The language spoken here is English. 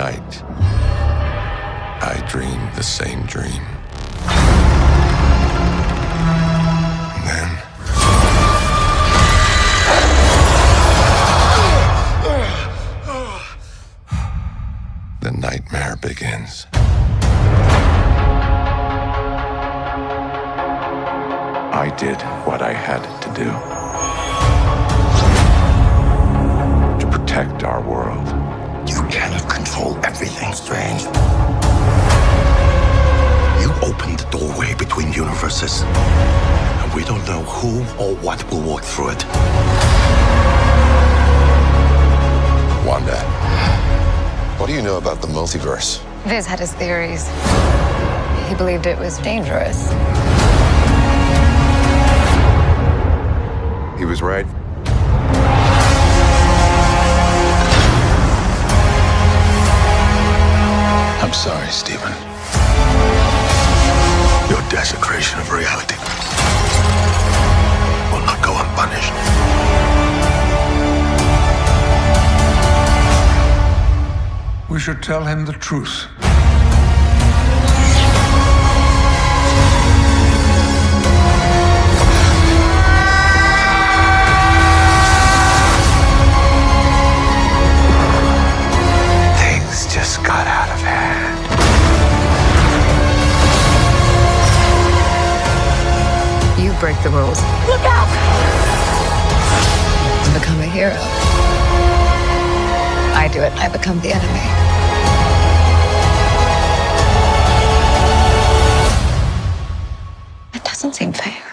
night, I dreamed the same dream. And then... the nightmare begins. I did what I had to do to protect our world. You cannot control everything, Strange. You opened the doorway between universes, and we don't know who or what will walk through it. Wanda, what do you know about the multiverse? Viz had his theories. He believed it was dangerous. He was right. I'm sorry, Stephen. Your desecration of reality will not go unpunished. We should tell him the truth. Things just got out of hand. You break the rules. Look out! And become a hero. I do it, I become the enemy. It doesn't seem fair.